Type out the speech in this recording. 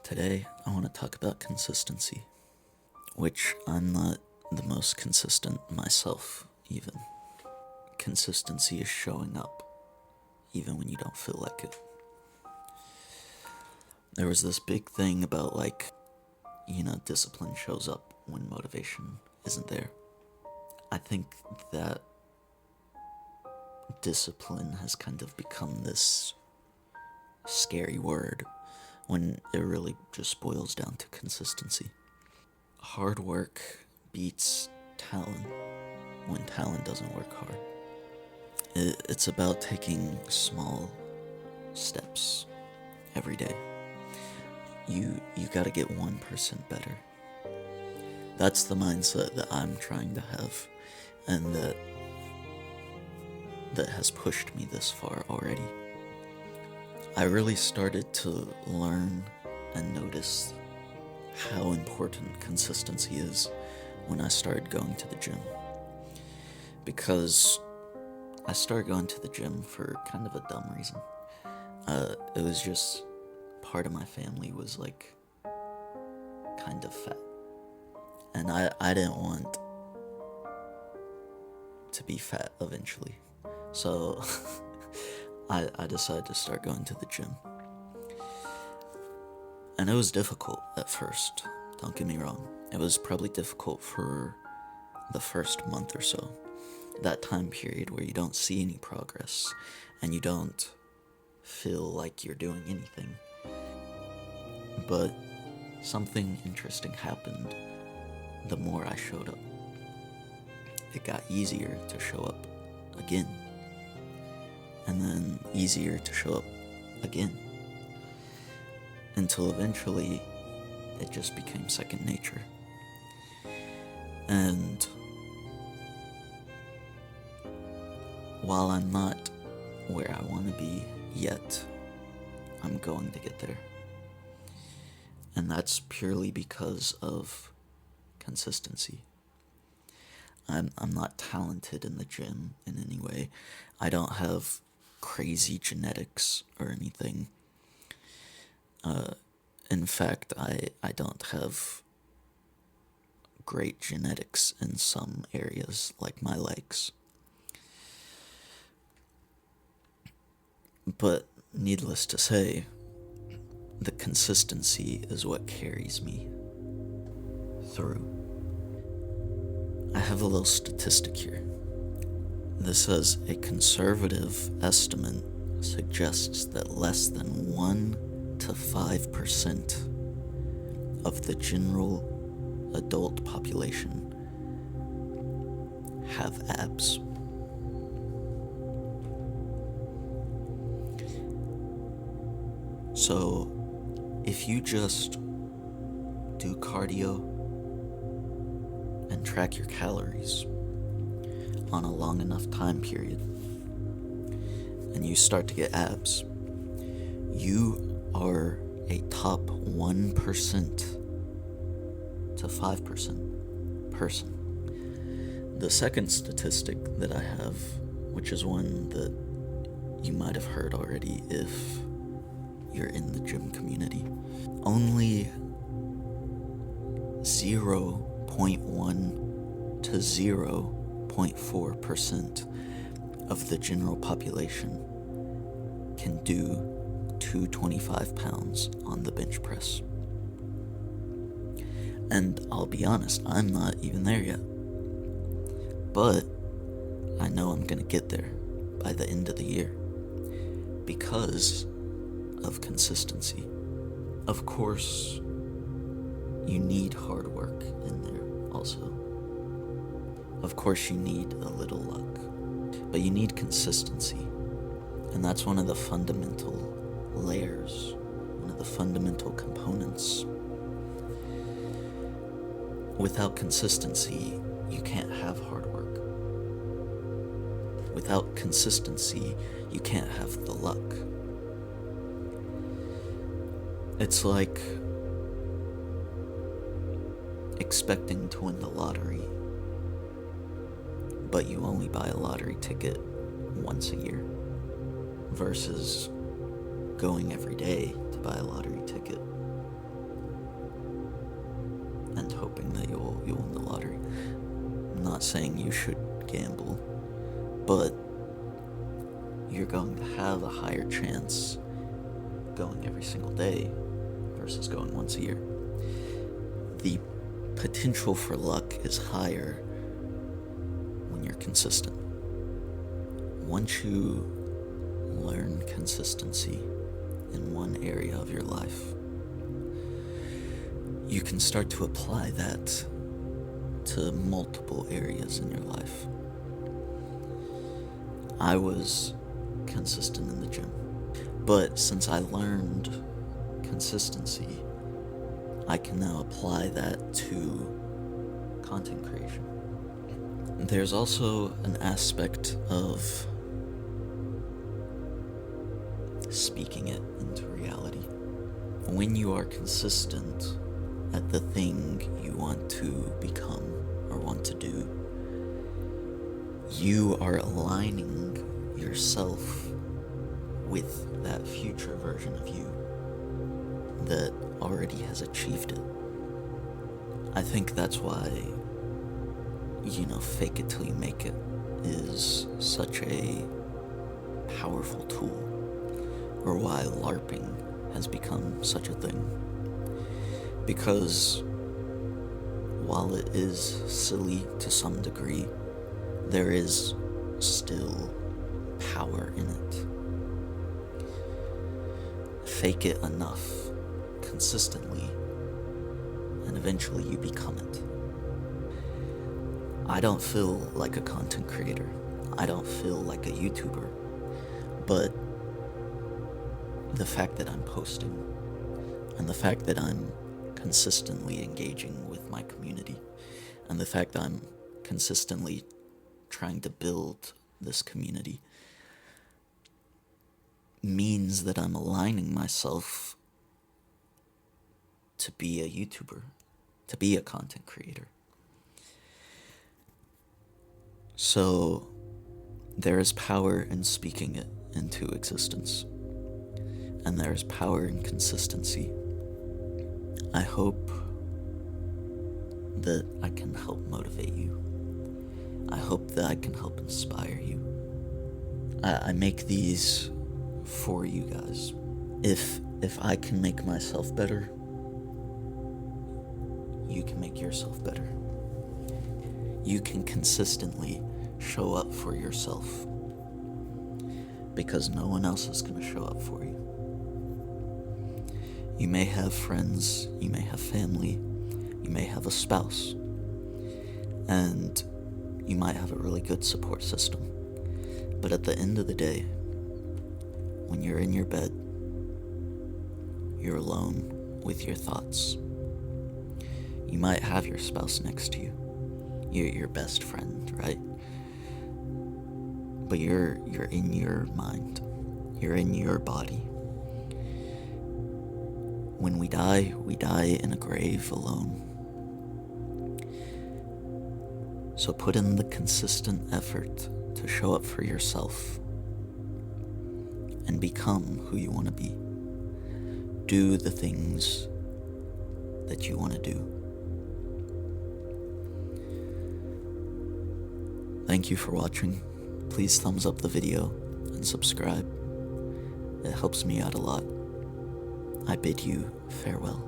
Today, I want to talk about consistency, which I'm not the most consistent myself, even. Consistency is showing up, even when you don't feel like it. There was this big thing about, discipline shows up when motivation isn't there. I think that discipline has kind of become this scary word when it really just boils down to consistency. Hard work beats talent when talent doesn't work hard. It's about taking small steps every day. You gotta get 1% better. That's the mindset that I'm trying to have, and that has pushed me this far already. I really started to learn and notice how important consistency is when I started going to the gym. Because I started going to the gym for kind of a dumb reason. It was just part of my family was kind of fat. And I didn't want to be fat eventually. So I decided to start going to the gym. And it was difficult at first, don't get me wrong. It was probably difficult for the first month or so. That time period where you don't see any progress and you don't feel like you're doing anything. But something interesting happened the more I showed up. It got easier to show up again. And then easier to show up again. Until eventually, it just became second nature. And while I'm not where I want to be yet, I'm going to get there. And that's purely because of consistency. I'm not talented in the gym in any way. I don't have crazy genetics or anything. In fact, I don't have great genetics in some areas, like my legs. But needless to say, the consistency is what carries me through. I have a little statistic here. This says a conservative estimate suggests that less than 1 to 5% of the general adult population have abs. So, if you just do cardio and track your calories on a long enough time period, and you start to get abs, you are a top 1% to 5% person. The second statistic that I have, which is one that you might have heard already if you're in the gym community, only 0.1 to 0.4% of the general population can do 225 pounds on the bench press. And I'll be honest, I'm not even there yet. But I know I'm gonna get there by the end of the year because of consistency. Of course, you need hard work in there also. Of course, you need a little luck, but you need consistency. And that's one of the fundamental layers, one of the fundamental components. Without consistency, you can't have hard work. Without consistency, you can't have the luck. It's like expecting to win the lottery, but you only buy a lottery ticket once a year, versus going every day to buy a lottery ticket hoping that you'll win the lottery. I'm not saying you should gamble, but you're going to have a higher chance going every single day versus going once a year. The potential for luck is higher when you're consistent. Once you learn consistency in one area of your life, you can start to apply that to multiple areas in your life. I was consistent in the gym, but since I learned consistency, I can now apply that to content creation. There's also an aspect of speaking it into reality. When you are consistent at the thing you want to become or want to do, you are aligning yourself with that future version of you that already has achieved it. I think that's why, fake it till you make it is such a powerful tool, or why LARPing has become such a thing. Because while it is silly to some degree, there is still power in it. Fake it enough, consistently, and eventually you become it. I don't feel like a content creator. I don't feel like a YouTuber. But the fact that I'm posting, and the fact that I'm consistently engaging with my community, and the fact that I'm consistently trying to build this community, means that I'm aligning myself to be a YouTuber, to be a content creator. So there is power in speaking it into existence, and there is power in consistency. I hope that I can help motivate you. I hope that I can help inspire you. I make these for you guys. If I can make myself better, you can make yourself better. You can consistently show up for yourself, because no one else is going to show up for you. You may have friends, you may have family, you may have a spouse, and you might have a really good support system. But at the end of the day, when you're in your bed, you're alone with your thoughts. You might have your spouse next to you, your best friend, right? But you're in your mind, you're in your body. When we die in a grave alone. So put in the consistent effort to show up for yourself and become who you want to be. Do the things that you want to do. Thank you for watching. Please thumbs up the video and subscribe. It helps me out a lot. I bid you farewell.